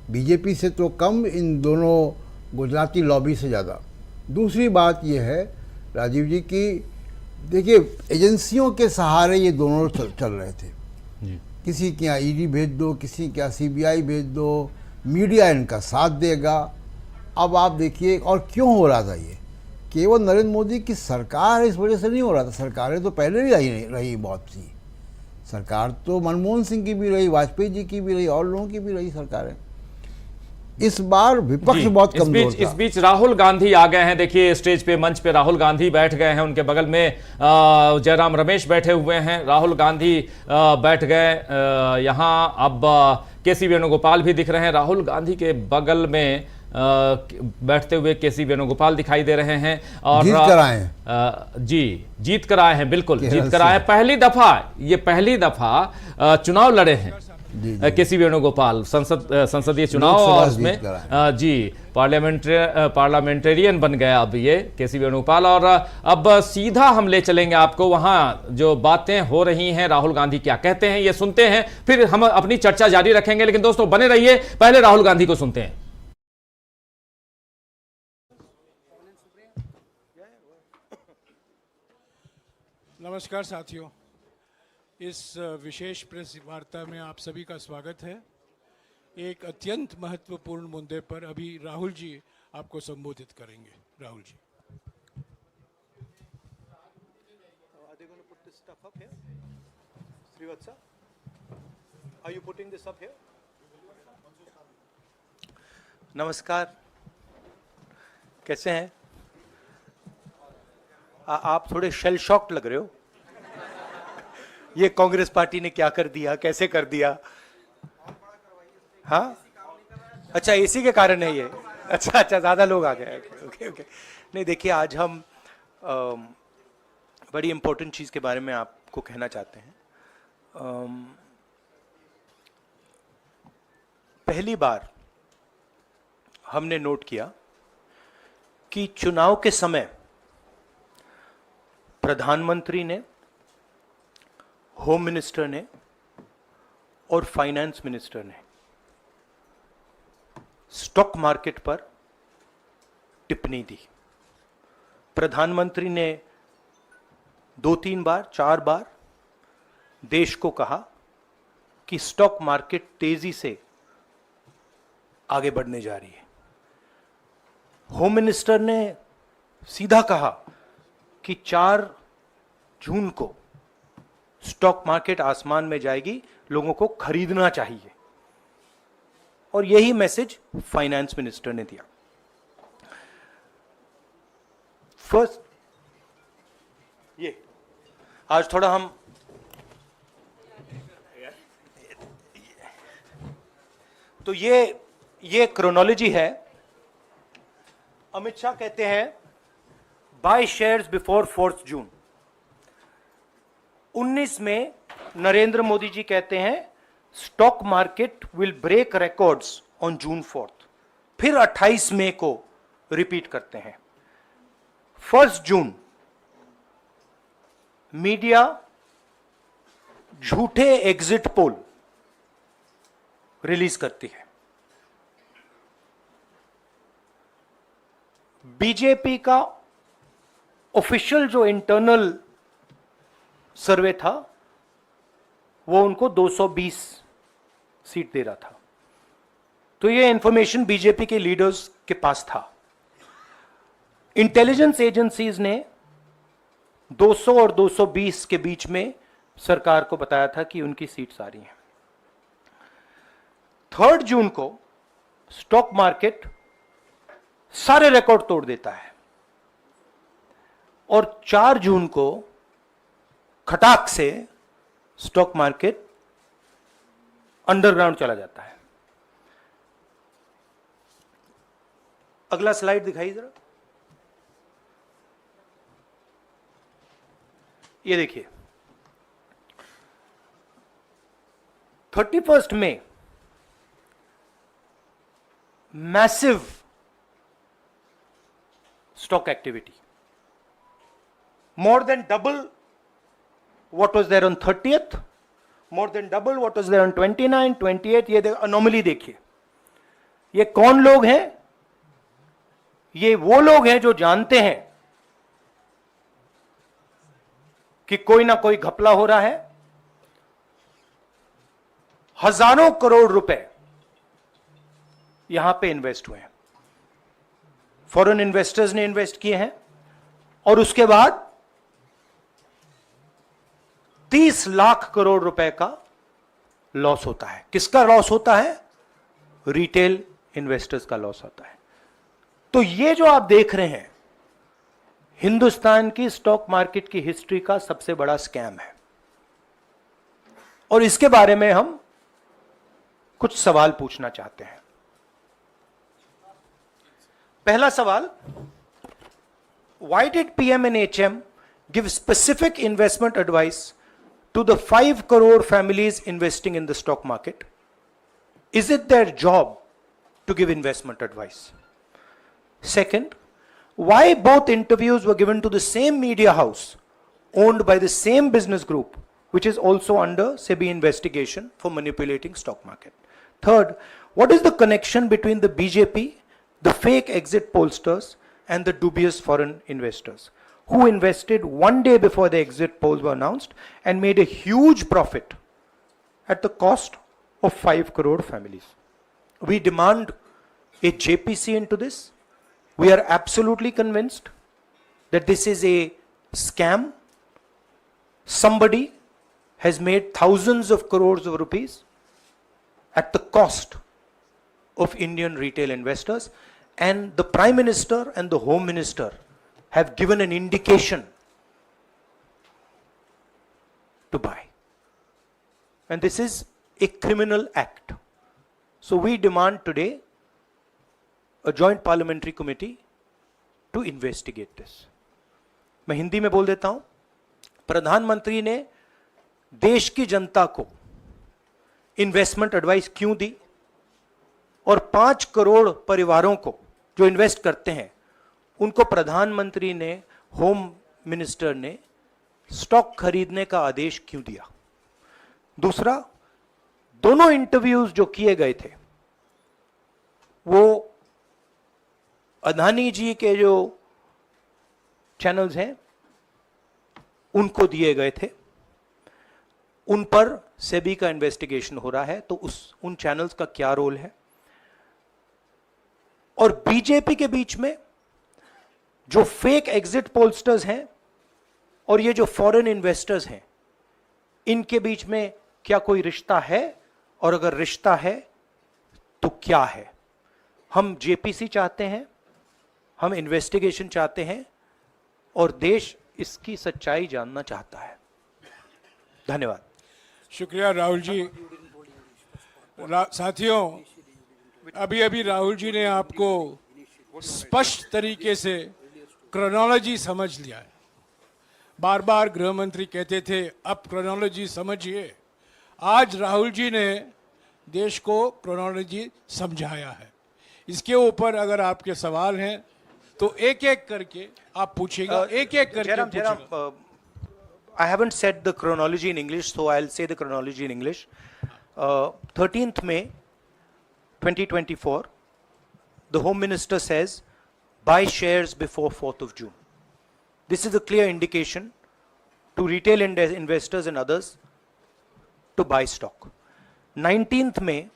BJP से तो कम, इन दोनों गुजराती लॉबी से ज़्यादा। दूसरी बात यह है राजीव जी की, देखिए एजेंसियों के सहारे ये दोनों चल रहे थे जी। किसी के यहाँ ईडी भेज दो, किसी के यहाँ सीबीआई भेज दो, मीडिया इनका साथ देगा। अब आप देखिए, और क्यों हो रहा था ये, केवल नरेंद्र मोदी की सरकार इस वजह से नहीं हो रहा था, सरकारें तो पहले भी रही बहुत सी। सरकार तो मनमोहन सिंह की भी रही, वाजपेयी जी की भी रही, और लोगों की भी रही सरकारें। इस बार विपक्ष बहुत कमजोर था। इस बीच राहुल गांधी आ गए हैं। देखिए स्टेज पे, मंच पे राहुल गांधी बैठ गए हैं, उनके बगल में जयराम रमेश बैठे हुए हैं। राहुल गांधी बैठ गए यहाँ। अब केसी वेणुगोपाल भी दिख रहे हैं। राहुल गांधी के बगल में बैठते हुए केसी वेणुगोपाल दिखाई दे रहे हैं। और जीत कर आए हैं। जी, जीत कर आए हैं, बिल्कुल जीत कर आए हैं। पहली दफा चुनाव लड़े हैं केसी वेणुगोपाल, संसदीय चुनाव, और उसमें जी पार्लियामेंटेरियन बन गया अब ये केसी वेणुगोपाल। और अब सीधा हम ले चलेंगे आपको वहां जो बातें हो रही हैं, राहुल गांधी क्या कहते हैं ये सुनते हैं, फिर हम अपनी चर्चा जारी रखेंगे। लेकिन दोस्तों बने रहिए, पहले राहुल गांधी को सुनते हैं। नमस्कार साथियों, इस विशेष प्रेस वार्ता में आप सभी का स्वागत है। एक अत्यंत महत्वपूर्ण मुद्दे पर अभी राहुल जी आपको संबोधित करेंगे। राहुल जी। नमस्कार, कैसे हैं आप? थोड़े शेल शॉक्ड लग रहे हो। ये कांग्रेस पार्टी ने क्या कर दिया, कैसे कर दिया? हाँ, अच्छा इसी के कारण है ये। अच्छा, ज्यादा लोग आ गए। ओके। नहीं देखिए, आज हम बड़ी इंपॉर्टेंट चीज के बारे में आपको कहना चाहते हैं। पहली बार हमने नोट किया कि चुनाव के समय प्रधानमंत्री ने, होम मिनिस्टर ने और फाइनेंस मिनिस्टर ने स्टॉक मार्केट पर टिप्पणी दी। प्रधानमंत्री ने 2-3 बार, 4 बार देश को कहा कि स्टॉक मार्केट तेजी से आगे बढ़ने जा रही है। होम मिनिस्टर ने सीधा कहा कि 4 जून को स्टॉक मार्केट आसमान में जाएगी, लोगों को खरीदना चाहिए। और यही मैसेज फाइनेंस मिनिस्टर ने दिया। फर्स्ट, ये आज थोड़ा हम तो ये क्रोनोलॉजी है। अमित शाह कहते हैं बाय शेयर्स बिफोर 4 जून। 19 में नरेंद्र मोदी जी कहते हैं stock market will break records on June 4। फिर 28 मई को रिपीट करते हैं। 1 जून मीडिया झूठे एग्जिट पोल रिलीज करती है। बीजेपी का ऑफिशियल जो इंटरनल सर्वे था वो उनको 220 सीट दे रहा था। तो ये इंफॉर्मेशन बीजेपी के लीडर्स के पास था। इंटेलिजेंस एजेंसीज ने 200 और 220 के बीच में सरकार को बताया था कि उनकी सीट्स आ रही हैं। 3 जून को स्टॉक मार्केट सारे रिकॉर्ड तोड़ देता है और 4 जून को खटाक से स्टॉक मार्केट अंडरग्राउंड चला जाता है। अगला स्लाइड दिखाइए जरा। ये देखिए, 31 मई massive stock activity, more than double what was there on 30th, more than double what was there on 29, 28. ये अनोमली देखिए। ये कौन लोग हैं? ये वो लोग हैं जो जानते हैं कि कोई ना कोई घपला हो रहा है। हजारों करोड़ रुपए यहां पे इन्वेस्ट हुए हैं, फॉरेन इन्वेस्टर्स ने इन्वेस्ट किए हैं, और उसके बाद 30 लाख करोड़ रुपए का लॉस होता है। किसका लॉस होता है? रिटेल इन्वेस्टर्स का लॉस होता है। तो ये जो आप देख रहे हैं, हिंदुस्तान की स्टॉक मार्केट की हिस्ट्री का सबसे बड़ा स्कैम है, और इसके बारे में हम कुछ सवाल पूछना चाहते हैं। पहला सवाल, why did PM and HM give specific investment advice to the 5 crore families investing in the stock market? Is it their job to give investment advice? Second, why both interviews were given to the same media house owned by the same business group, which is also under SEBI investigation for manipulating stock market? Third, what is the connection between the BJP, the fake exit pollsters, and the dubious foreign investors who invested one day before the exit polls were announced and made a huge profit at the cost of 5 crore families? We demand a JPC into this. We are absolutely convinced that this is a scam. Somebody has made thousands of crores of rupees at the cost of Indian retail investors, and the Prime Minister and the Home Minister have given an indication to buy. And this is a criminal act. So we demand today a joint parliamentary committee to investigate this. मैं हिंदी में बोल देता हूं। प्रधानमंत्री ने देश की जनता को इन्वेस्टमेंट एडवाइस क्यों दी, और 5 करोड़ परिवारों को जो इन्वेस्ट करते हैं उनको प्रधानमंत्री ने, होम मिनिस्टर ने स्टॉक खरीदने का आदेश क्यों दिया? दूसरा, दोनों इंटरव्यूज जो किए गए थे वो अदानी जी के जो चैनल्स हैं उनको दिए गए थे, उन पर सेबी का इन्वेस्टिगेशन हो रहा है, तो उन चैनल्स का क्या रोल है? और बीजेपी के बीच में जो फेक एग्जिट पोलस्टर्स हैं और ये जो फॉरेन इन्वेस्टर्स हैं, इनके बीच में क्या कोई रिश्ता है, और अगर रिश्ता है तो क्या है? हम जेपीसी चाहते हैं, हम इन्वेस्टिगेशन चाहते हैं, और देश इसकी सच्चाई जानना चाहता है। धन्यवाद। शुक्रिया राहुल जी। साथियों, अभी अभी राहुल जी ने आपको स्पष्ट तरीके से क्रोनोलॉजी समझ लिया है। बार बार गृह मंत्री कहते थे अब क्रोनोलॉजी समझिए। आज राहुल जी ने देश को क्रोनोलॉजी समझाया है। इसके ऊपर अगर आपके सवाल हैं तो एक एक करके आप पूछेगा, एक एक करके पूछेगा। I haven't said the chronology in English, so I'll say the chronology in English. 13th May 2024, the Home Minister says, buy shares before 4th of June. This is a clear indication to retail investors and others to buy stock. 19th May,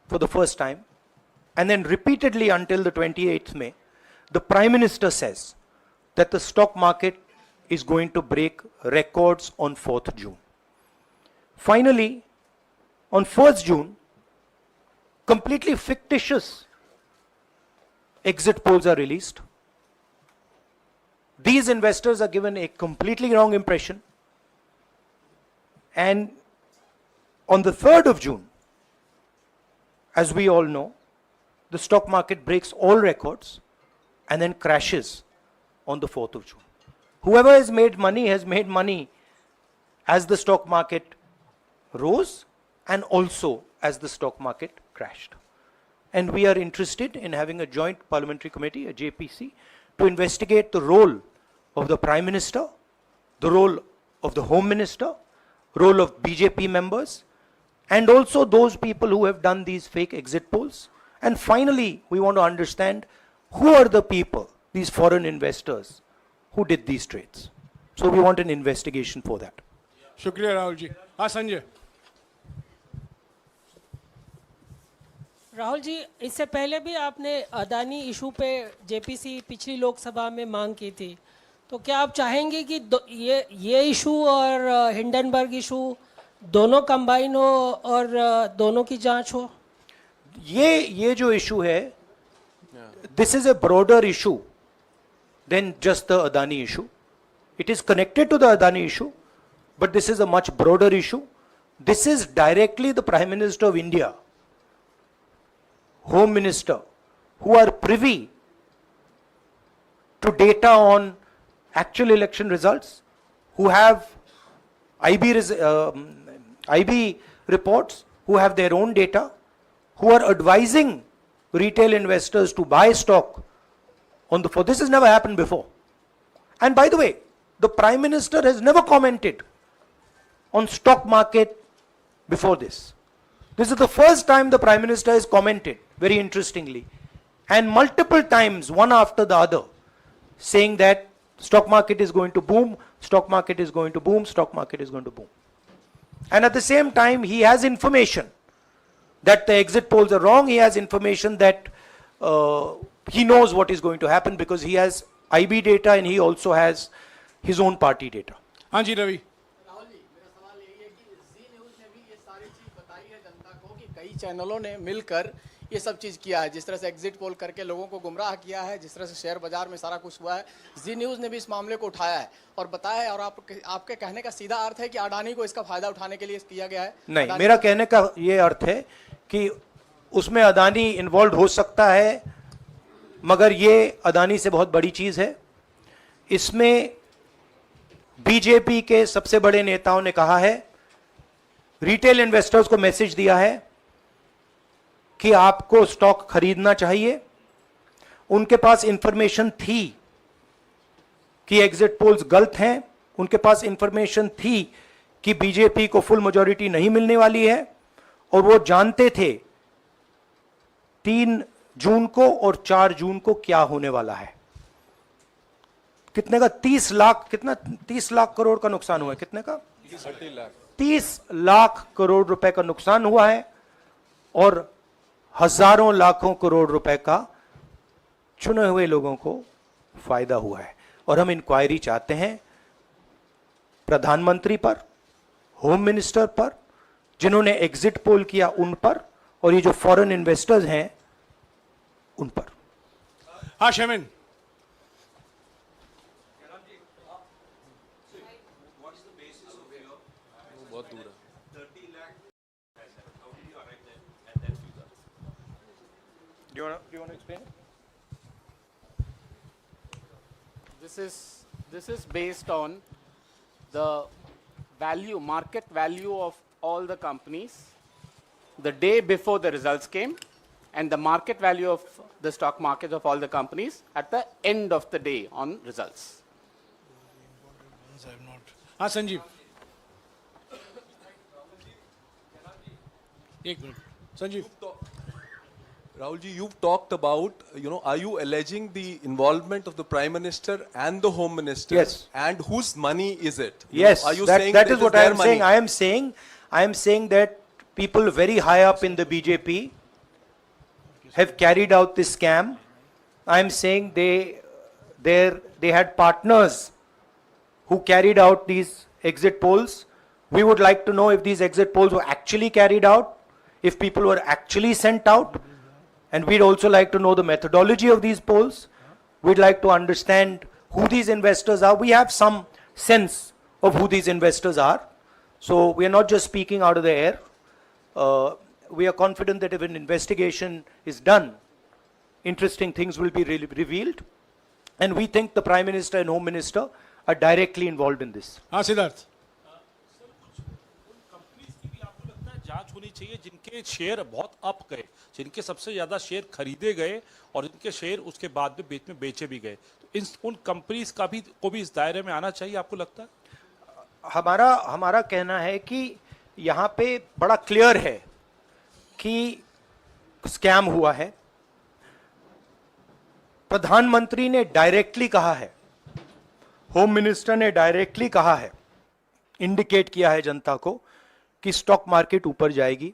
for the first time, and then repeatedly until the 28th May, the Prime Minister says that the stock market is going to break records on 4th June. Finally, on 1st June, completely fictitious exit polls are released. These investors are given a completely wrong impression. And on the 3rd of June, as we all know, the stock market breaks all records and then crashes on the 4th of June. Whoever has made money as the stock market rose and also as the stock market crashed. And we are interested in having a joint parliamentary committee, a JPC, to investigate the role of the Prime Minister, the role of the Home Minister, role of BJP members, and also those people who have done these fake exit polls, And finally, we want to understand who are the people, these foreign investors, who did these trades. So we want an investigation for that. शुक्रिया राहुल जी। हाँ संजय। राहुल जी, इससे पहले भी आपने Adani issue पे JPC पिछली लोकसभा में मांग की थी, तो क्या आप चाहेंगे कि ये इशू और हिंडनबर्ग इशू दोनों कंबाइन हो और दोनों की जांच हो? ये जो इशू है, this is a broader issue than just the Adani issue. It is connected to the Adani issue, but this is a much broader issue. This is directly the Prime Minister of India, Home Minister, who are privy to data on actual election results, who have IB reports, who have their own data, who are advising retail investors to buy stock on the floor. This has never happened before. And by the way, the Prime Minister has never commented on stock market before this. This is the first time the Prime Minister has commented, very interestingly, and multiple times, one after the other, saying that stock market is going to boom, stock market is going to boom, stock market is going to boom. And at the same time, he has information that the exit polls are wrong. He has information that he knows what is going to happen because he has IB data and he also has his own party data. हाँ जी रवि। राहुल जी, मेरा सवाल यही है कि जी news ने भी ये सारी चीज़ बताई है जनता को कि कई चैनलों ने मिलकर ये सब चीज़ किया है, जिस तरह से एग्जिट पोल करके लोगों को गुमराह किया है, जिस तरह से शेयर बाजार में सारा कुछ हुआ है। जी न्यूज़ ने भी इस मामले को उठाया है और बताया है, और आपके कहने का सीधा अर्थ है कि अडानी को इसका फायदा उठाने के लिए किया गया है? नहीं, मेरा कहने का ये अर्थ है कि उसमें अदानी इन्वॉल्व हो सकता है, मगर ये अदानी से बहुत बड़ी चीज है। इसमें बीजेपी के सबसे बड़े नेताओं ने कहा है, रिटेल इन्वेस्टर्स को मैसेज दिया है कि आपको स्टॉक खरीदना चाहिए। उनके पास इंफॉर्मेशन थी कि एग्जिट पोल्स गलत हैं, उनके पास इंफॉर्मेशन थी कि बीजेपी को फुल मेजॉरिटी नहीं मिलने वाली है, और वो जानते थे 3 जून को और 4 जून को क्या होने वाला है। कितने का? 30 लाख, कितना 30 लाख करोड़ का नुकसान हुआ है? कितने का? 30 लाख करोड़ रुपए का नुकसान हुआ है और हजारों लाखों करोड़ रुपए का चुने हुए लोगों को फायदा हुआ है। और हम इंक्वायरी चाहते हैं प्रधानमंत्री पर, होम मिनिस्टर पर, जिन्होंने एग्जिट पोल किया उन पर, और ये जो फॉरेन इन्वेस्टर्स हैं उन पर। हाँ शमिन। Do you want to explain? This is based on the value, market value of all the companies the day before the results came, and the market value of the stock market of all the companies at the end of the day on results. हाँ संजीव। एक minute Sanjeev. Rahul ji, you've talked about, are you alleging the involvement of the Prime Minister and the Home Minister? Yes. And whose money is it? Yes, Are you that saying is it what I their am money? saying. I am saying that people very high up in the BJP have carried out this scam. I am saying they had partners who carried out these exit polls. We would like to know if these exit polls were actually carried out, if people were actually sent out, and we'd also like to know the methodology of these polls. We'd like to understand who these investors are. We have some sense of who these investors are. So we are not just speaking out of the air. We are confident that if an investigation is done, interesting things will be revealed. And we think the Prime Minister and Home Minister are directly involved in this. हाँ Siddharth. Companies की भी आपको लगता है जांच होनी चाहिए जिनके शेयर बहुत अप गए, जिनके सबसे ज्यादा शेयर खरीदे गए और जिनके शेयर उसके बाद में बीच में बेचे भी गए, तो उन कंपनीज का भी को भी इस दायरे में आना चाहिए, आपको लगता है? हमारा कहना है कि यहाँ पे बड़ा क्लियर है कि स्कैम हुआ है। प्रधानमंत्री ने डायरेक्टली कहा है, होम मिनिस्टर ने डायरेक्टली कहा है, इंडिकेट किया है जनता को कि स्टॉक मार्केट ऊपर जाएगी।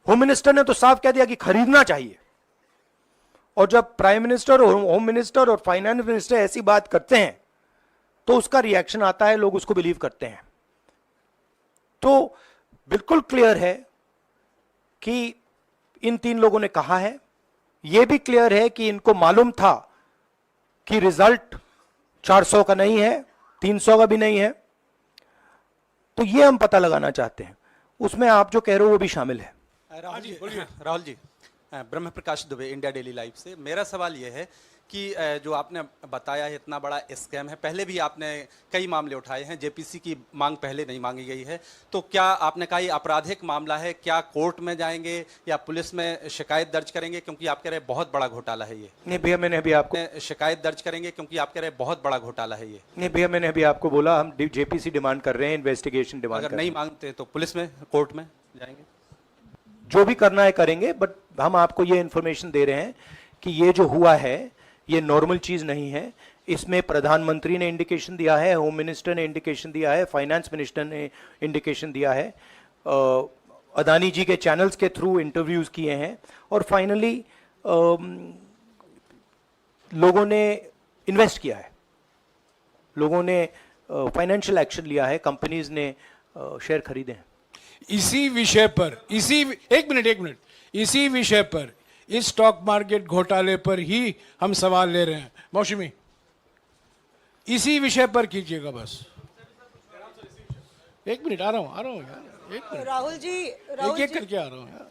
होम मिनिस्टर ने तो साफ कह दिया कि खरीदना चाहिए। और जब प्राइम मिनिस्टर और होम मिनिस्टर और फाइनेंस मिनिस्टर ऐसी बात करते हैं तो उसका रिएक्शन आता है, लोग उसको बिलीव करते हैं। तो बिल्कुल क्लियर है कि इन तीन लोगों ने कहा है। यह भी क्लियर है कि इनको मालूम था कि रिजल्ट 400 का नहीं है, 300 का भी नहीं है। तो यह हम पता लगाना चाहते हैं, उसमें आप जो कह रहे हो वो भी शामिल है। राहुल जी, ब्रह्म प्रकाश दुबे, इंडिया डेली लाइव से। मेरा सवाल यह है कि जो आपने बताया है इतना बड़ा स्कैम है, पहले भी आपने कई मामले उठाए हैं, जेपीसी की मांग पहले नहीं मांगी गई है, तो क्या आपने कहा ये आपराधिक मामला है, क्या कोर्ट में जाएंगे या पुलिस में शिकायत दर्ज करेंगे, क्योंकि आप कह रहे हैं बहुत बड़ा घोटाला है ये? नहीं भैया, मैंने अभी आपको शिकायत दर्ज करेंगे क्योंकि आप कह रहे हैं बहुत बड़ा घोटाला है ये? नहीं भैया, मैंने अभी आपको बोला हम जेपीसी डिमांड कर रहे हैं, इन्वेस्टिगेशन डिमांड। अगर नहीं मांगते तो पुलिस में, कोर्ट में जाएंगे? जो भी करना है करेंगे, बट हम आपको ये इंफॉर्मेशन दे रहे हैं कि ये जो हुआ है ये नॉर्मल चीज नहीं है। इसमें प्रधानमंत्री ने इंडिकेशन दिया है, होम मिनिस्टर ने इंडिकेशन दिया है, फाइनेंस मिनिस्टर ने इंडिकेशन दिया है, अदानी जी के चैनल्स के थ्रू इंटरव्यूज किए हैं, और फाइनली लोगों ने इन्वेस्ट किया है, लोगों ने फाइनेंशियल एक्शन लिया है, कंपनीज ने शेयर खरीदे हैं। इसी विषय पर, एक मिनट, इसी विषय पर, इस स्टॉक मार्केट घोटाले पर ही हम सवाल ले रहे हैं। मौसमी, इसी विषय पर कीजिएगा बस। एक मिनट, आ रहा हूं यार, एक मिनट। राहुल जी, एक करके आ रहा हूं यार।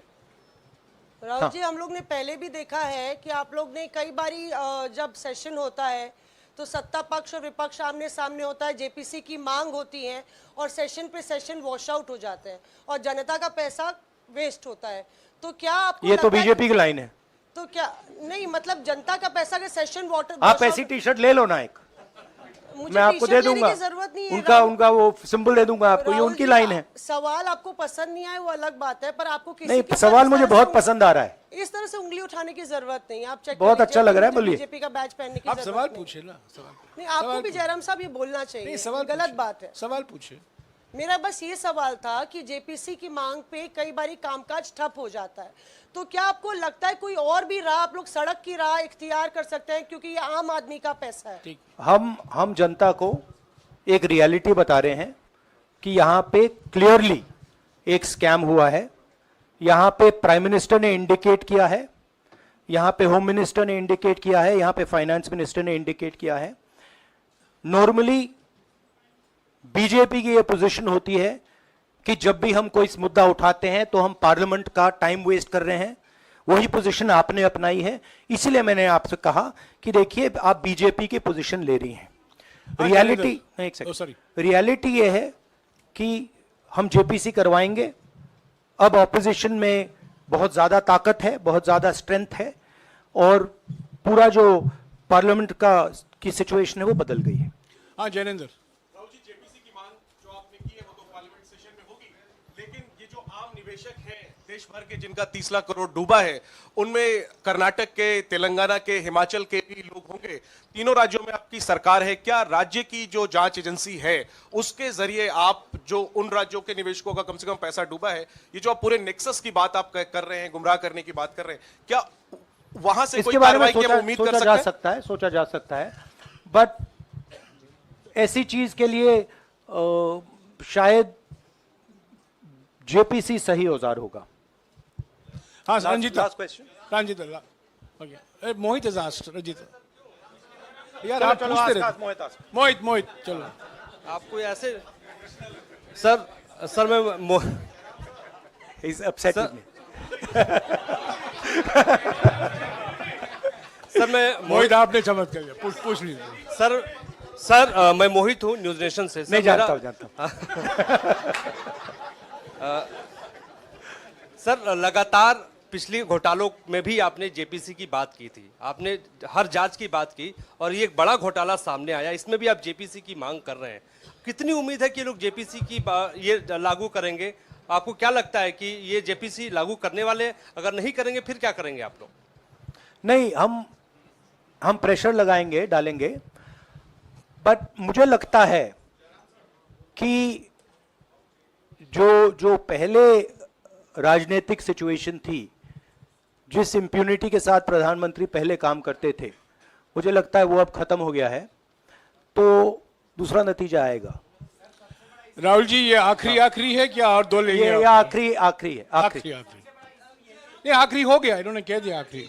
राहुल जी, हम लोग ने पहले भी देखा है कि आप लोग ने कई बारी जब सेशन होता है तो सत्ता पक्ष और विपक्ष आमने सामने होता है, जेपीसी की मांग होती है और सेशन पे सेशन वॉश आउट हो जाते हैं और जनता का पैसा वेस्ट होता है। तो क्या आपको ये तो बीजेपी की लाइन है। तो क्या नहीं, मतलब जनता का पैसा के सेशन वाटर, आप ऐसी टी शर्ट ले लो ना एक, मैं आपको दे दूंगा, उनका वो सिंबल दे दूंगा आपको, ये उनकी लाइन है। सवाल आपको पसंद नहीं आए वो अलग बात है, पर आपको किसी नहीं, की सवाल मुझे बहुत पसंद आ रहा है। इस तरह से उंगली उठाने की जरूरत नहीं है। आप चेक बहुत अच्छा लग रहा है, बोलिए। बीजेपी का बैच पहनने की आप जरूरत सवाल नहीं। पूछे ना, सवाल नहीं, आपको भी जयराम साहब ये बोलना चाहिए, नहीं, सवाल गलत पूछे। बात है। सवाल पूछे। मेरा बस ये सवाल था कि जेपीसी की मांग पे कई बारी कामकाज ठप हो जाता है, तो क्या आपको लगता है कोई और भी राह आप लोग सड़क की राह इख्तियार कर सकते हैं, क्योंकि ये आम आदमी का पैसा है? हम जनता को एक रियलिटी बता रहे हैं कि यहाँ पे क्लियरली एक स्कैम हुआ है। यहाँ पे प्राइम मिनिस्टर ने इंडिकेट किया है, यहाँ पे होम मिनिस्टर ने इंडिकेट किया है, यहाँ पे फाइनेंस मिनिस्टर ने इंडिकेट किया है। नॉर्मली बीजेपी की ये पोजीशन होती है कि जब भी हम कोई मुद्दा उठाते हैं तो हम पार्लियामेंट का टाइम वेस्ट कर रहे हैं। वही पोजीशन आपने अपनाई है, इसलिए मैंने आपसे कहा कि देखिए आप बीजेपी की पोजीशन ले रही हैं। रियलिटी ये है कि हम जेपीसी करवाएंगे। अब ऑपोजिशन में बहुत ज्यादा ताकत है, बहुत ज्यादा स्ट्रेंथ है, और पूरा जो पार्लियामेंट की सिचुएशन है वो बदल गई है। हाँ जयनेंद्र, राहुल जी, जेपीसी की मांग जो आपने की है वो तो पार्लियामेंट सेशन में होगी, लेकिन ये जो आम निवेशक हैं देश भर के जिनका 30 लाख करोड़ डूबा है, उनमें कर्नाटक के, तेलंगाना के, हिमाचल के भी लोग होंगे। तीनों राज्यों में आपकी सरकार है, क्या राज्य की जो जांच एजेंसी है उसके जरिए आप जो उन राज्यों के निवेशकों का कम से कम पैसा डूबा है, ये जो आप पूरे नेक्सस की बात आप कर रहे हैं, गुमराह करने की बात कर रहे हैं, क्या वहां से कोई कार्रवाई की हम उम्मीद कर सकते हैं? सोचा जा सकता है, बट ऐसी चीज के लिए शायद जेपीसी सही औजार होगा। हाँ Ranjit, last question. Ranjit, okay, Mohit is asked, Ranjit यार आप पूछते रहे। मोहित चलो। आपको ऐसे सर मैं इज अपसेट सर मैं मोहित, आपने चमत्कार किया, पूछ लीजिए। सर मैं मोहित हूँ, न्यूज नेशन से। नहीं जानता हूँ। सर लगातार पिछले घोटालों में भी आपने जेपीसी की बात की थी, आपने हर जांच की बात की, और ये एक बड़ा घोटाला सामने आया, इसमें भी आप जेपीसी की मांग कर रहे हैं। कितनी उम्मीद है कि लोग जेपीसी की ये लागू करेंगे? आपको क्या लगता है कि ये जेपीसी लागू करने वाले, अगर नहीं करेंगे फिर क्या करेंगे आप लोग? नहीं, हम प्रेशर लगाएंगे, डालेंगे, बट मुझे लगता है कि जो पहले राजनीतिक सिचुएशन थी, जिस इम्प्यूनिटी के साथ प्रधानमंत्री पहले काम करते थे, मुझे लगता है वो अब खत्म हो गया है, तो दूसरा नतीजा आएगा। राहुल जी, ये आखिरी है क्या और दो लेंगे? ये आखिरी है, आखिरी। ये आखिरी हो गया, इन्होंने कह दिया आखिरी।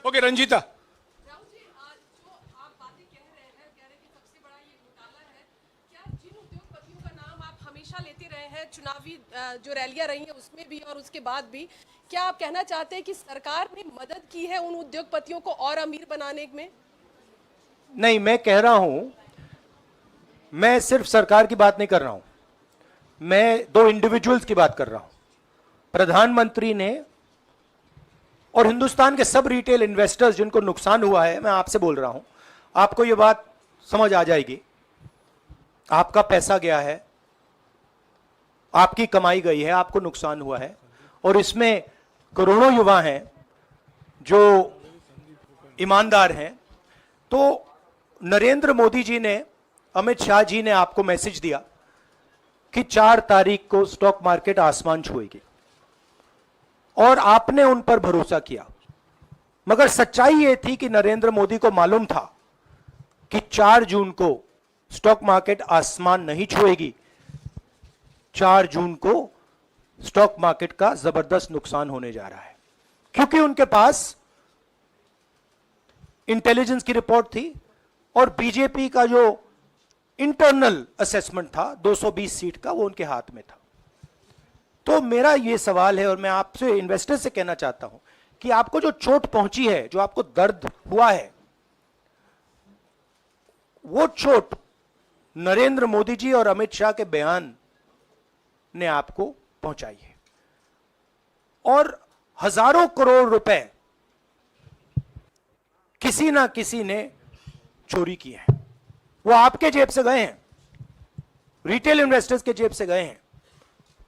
ओके, रंजीता। लेते रहे हैं, चुनावी जो रैलियां रही हैं उसमें भी और उसके बाद भी, क्या आप कहना चाहते हैं कि सरकार ने मदद की है उन उद्योगपतियों को और अमीर बनाने में? नहीं, मैं कह रहा हूं, मैं सिर्फ सरकार की बात नहीं कर रहा हूं, मैं दो इंडिविजुअल्स की बात कर रहा हूं। प्रधानमंत्री ने और हिंदुस्तान के सब रिटेल इन्वेस्टर्स जिनको नुकसान हुआ है, मैं आपसे बोल रहा हूं, आपको यह बात समझ आ जाएगी। आपका पैसा गया है, आपकी कमाई गई है, आपको नुकसान हुआ है, और इसमें करोड़ों युवा हैं जो ईमानदार हैं। तो नरेंद्र मोदी जी ने, अमित शाह जी ने आपको मैसेज दिया कि 4 तारीख को स्टॉक मार्केट आसमान छुएगी, और आपने उन पर भरोसा किया। मगर सच्चाई यह थी कि नरेंद्र मोदी को मालूम था कि 4 जून को स्टॉक मार्केट आसमान नहीं छुएगी। 4 जून को स्टॉक मार्केट का जबरदस्त नुकसान होने जा रहा है, क्योंकि उनके पास इंटेलिजेंस की रिपोर्ट थी और बीजेपी का जो इंटरनल असेसमेंट था 220 सीट का, वो उनके हाथ में था। तो मेरा यह सवाल है, और मैं आपसे इन्वेस्टर से कहना चाहता हूं कि आपको जो चोट पहुंची है, जो आपको दर्द हुआ है, वो चोट नरेंद्र मोदी जी और अमित शाह के बयान ने आपको पहुंचाई है। और हजारों करोड़ रुपए किसी ना किसी ने चोरी किए हैं, वो आपके जेब से गए हैं, रिटेल इन्वेस्टर्स के जेब से गए हैं।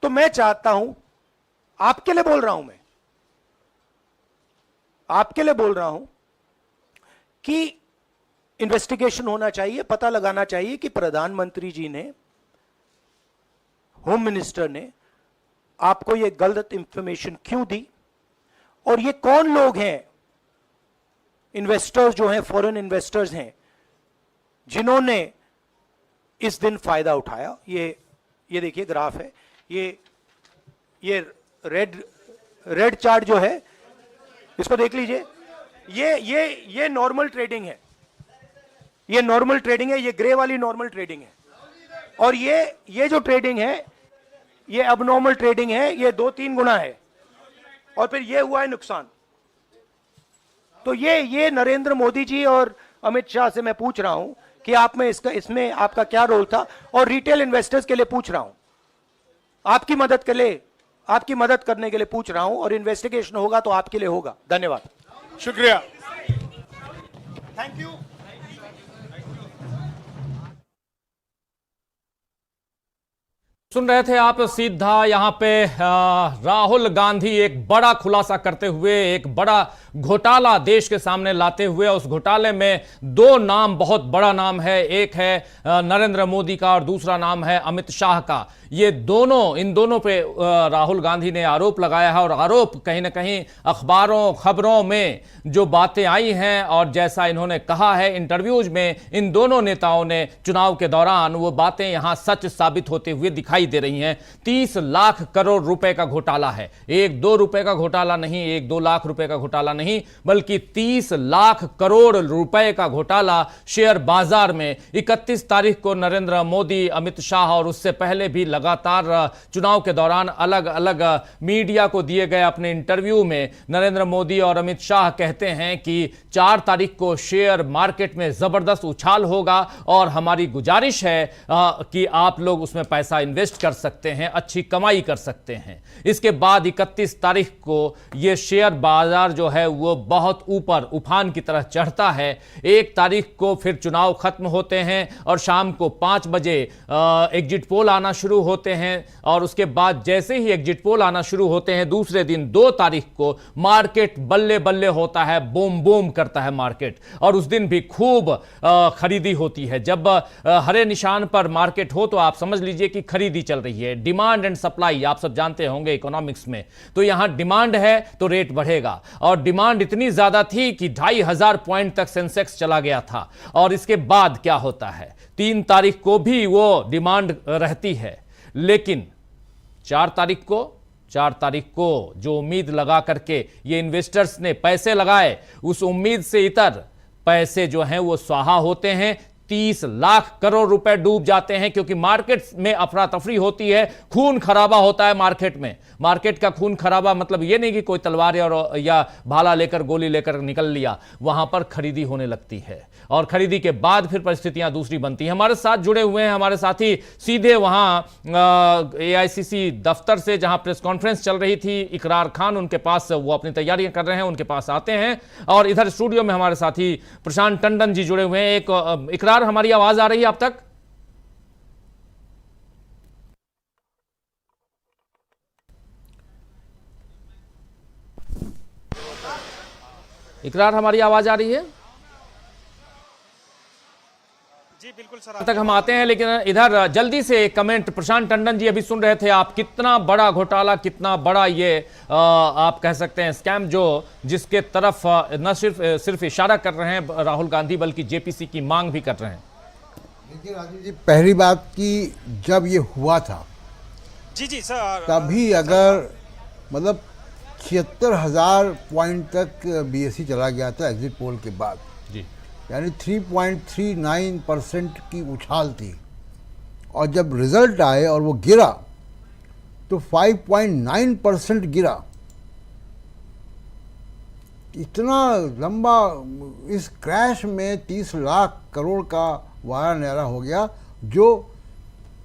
तो मैं चाहता हूं, आपके लिए बोल रहा हूं, मैं आपके लिए बोल रहा हूं कि इन्वेस्टिगेशन होना चाहिए, पता लगाना चाहिए कि प्रधानमंत्री जी ने, होम मिनिस्टर ने आपको यह गलत इंफॉर्मेशन क्यों दी, और ये कौन लोग हैं, इन्वेस्टर्स जो हैं, फॉरेन इन्वेस्टर्स हैं, जिन्होंने इस दिन फायदा उठाया। ये देखिए ग्राफ है, ये रेड चार्ट जो है, इसको देख लीजिए। ये नॉर्मल ट्रेडिंग है, ये नॉर्मल ट्रेडिंग है, ये ग्रे वाली नॉर्मल ट्रेडिंग है, और ये जो ट्रेडिंग है ये अबनॉर्मल ट्रेडिंग है, ये 2-3 गुना है, और फिर ये हुआ है नुकसान। तो ये नरेंद्र मोदी जी और अमित शाह से मैं पूछ रहा हूं कि आप में इसमें आपका क्या रोल था, और रिटेल इन्वेस्टर्स के लिए पूछ रहा हूं, आपकी मदद करने के लिए पूछ रहा हूं, और इन्वेस्टिगेशन होगा तो आपके लिए होगा। धन्यवाद, शुक्रिया, थैंक यू। सुन रहे थे आप सीधा यहां पे राहुल गांधी एक बड़ा खुलासा करते हुए, एक बड़ा घोटाला देश के सामने लाते हुए। उस घोटाले में 2 नाम, बहुत बड़ा नाम है, एक है नरेंद्र मोदी का और दूसरा नाम है अमित शाह का। ये दोनों, इन दोनों पे राहुल गांधी ने आरोप लगाया है, और आरोप कहीं ना कहीं अखबारों, खबरों में जो बातें आई हैं और जैसा इन्होंने कहा है इंटरव्यूज में, इन दोनों नेताओं ने चुनाव के दौरान, वो बातें यहां सच साबित होते हुए दिखाई दे रही हैं। 30 लाख करोड़ रुपए का घोटाला है, 1-2 रुपए का घोटाला नहीं, 1-2 लाख रुपए का घोटाला नहीं, बल्कि 30 लाख करोड़ रुपए का घोटाला शेयर बाजार में। 31 तारीख को नरेंद्र मोदी, अमित शाह और उससे पहले भी लगातार चुनाव के दौरान अलग अलग मीडिया को दिए गए अपने इंटरव्यू में नरेंद्र मोदी और अमित शाह कहते हैं कि 4 तारीख को शेयर मार्केट में जबरदस्त उछाल होगा, और हमारी गुजारिश है कि आप लोग उसमें पैसा इन्वेस्ट इन्वेस्ट कर सकते हैं, अच्छी कमाई कर सकते हैं। इसके बाद 31 तारीख को ये शेयर बाजार जो है वो बहुत ऊपर उफान की तरह चढ़ता है। 1 तारीख को फिर चुनाव खत्म होते हैं और शाम को 5 बजे एग्जिट पोल आना शुरू होते हैं, और उसके बाद जैसे ही एग्जिट पोल आना शुरू होते हैं दूसरे दिन 2 तारीख को मार्केट बल्ले बल्ले होता है, बूम बूम करता है मार्केट, और उस दिन भी खूब खरीदी होती है। जब हरे निशान पर मार्केट हो तो आप समझ लीजिए कि खरीदी चल रही है। डिमांड एंड सप्लाई आप सब जानते होंगे इकोनॉमिक्स में, तो यहां डिमांड है तो रेट बढ़ेगा, और डिमांड इतनी ज्यादा थी कि 2500 पॉइंट तक सेंसेक्स चला गया था। और इसके बाद क्या होता है, 3 तारीख को भी वो डिमांड रहती है, लेकिन 4 तारीख को जो उम्मीद लगा करके ये इन्वेस्टर्स ने पैसे लगाए, उस उम्मीद से इतर पैसे जो हैं वो स्वाहा होते हैं। 30 लाख करोड़ रुपए डूब जाते हैं, क्योंकि मार्केट में अफरा तफरी होती है, खून खराबा होता है मार्केट में। मार्केट का खून खराबा मतलब ये नहीं कि कोई तलवार या भाला लेकर गोली लेकर निकल लिया, वहां पर खरीदी होने लगती है, और खरीदी के बाद फिर परिस्थितियां दूसरी बनती हैं। हमारे साथ जुड़े हुए हैं हमारे साथी सीधे वहां AICC दफ्तर से, जहां प्रेस कॉन्फ्रेंस चल रही थी, इकरार खान उनके पास, वो अपनी तैयारियां कर रहे हैं, उनके पास आते हैं। और इधर स्टूडियो में हमारे साथी प्रशांत टंडन जी जुड़े हुए हैं। एक इकरार, हमारी आवाज आ रही है आप तक? इकरार, हमारी आवाज आ रही है? जी बिल्कुल सर, तक हम आते हैं, लेकिन इधर जल्दी से एक कमेंट। प्रशांत टंडन जी अभी सुन रहे थे आप, कितना बड़ा घोटाला, कितना बड़ा ये आप कह सकते हैं स्कैम, जो जिसके तरफ न सिर्फ इशारा कर रहे हैं राहुल गांधी, बल्कि JPC की मांग भी कर रहे हैं। देखिए राजीव जी, पहली बात कि जब ये हुआ था जी सर, तभी अगर मतलब 76,000 पॉइंट तक BSE चला गया था एग्जिट पोल के बाद जी, यानी 3.39% की उछाल थी, और जब रिजल्ट आए और वो गिरा तो 5.9% गिरा। इतना लंबा, इस क्रैश में 30 लाख करोड़ का वारा न्यारा हो गया, जो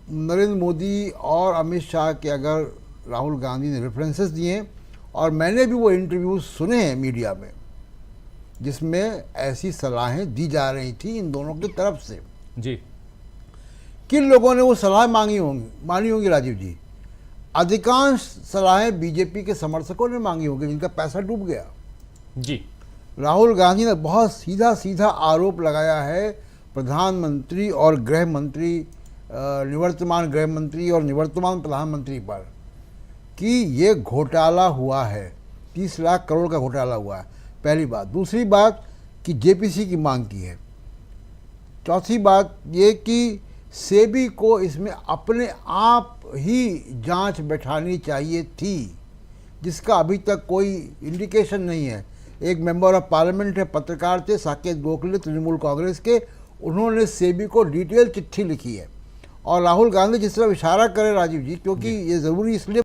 नरेंद्र मोदी और अमित शाह के, अगर राहुल गांधी ने रेफरेंसेस दिए, और मैंने भी वो इंटरव्यूज सुने हैं मीडिया में, जिसमें ऐसी सलाहें दी जा रही थी इन दोनों की तरफ से। जी, किन लोगों ने वो सलाह मानी होंगी राजीव जी? अधिकांश सलाहें बीजेपी के समर्थकों ने मांगी होंगी, जिनका पैसा डूब गया। जी, राहुल गांधी ने बहुत सीधा आरोप लगाया है प्रधानमंत्री और गृह मंत्री, निवर्तमान गृह मंत्री और निवर्तमान प्रधानमंत्री पर, कि ये घोटाला हुआ है, 30 लाख करोड़ का घोटाला हुआ है। पहली बात। दूसरी बात कि JPC की मांग की है। चौथी बात ये कि सेबी को इसमें अपने आप ही जांच बैठानी चाहिए थी, जिसका अभी तक कोई इंडिकेशन नहीं है। एक मेंबर ऑफ पार्लियामेंट है, पत्रकार थे, साकेत गोखले, तृणमूल कांग्रेस के, उन्होंने सेबी को डिटेल चिट्ठी लिखी है। और राहुल गांधी जिस तरह इशारा करे राजीव जी, क्योंकि ये ज़रूरी इसलिए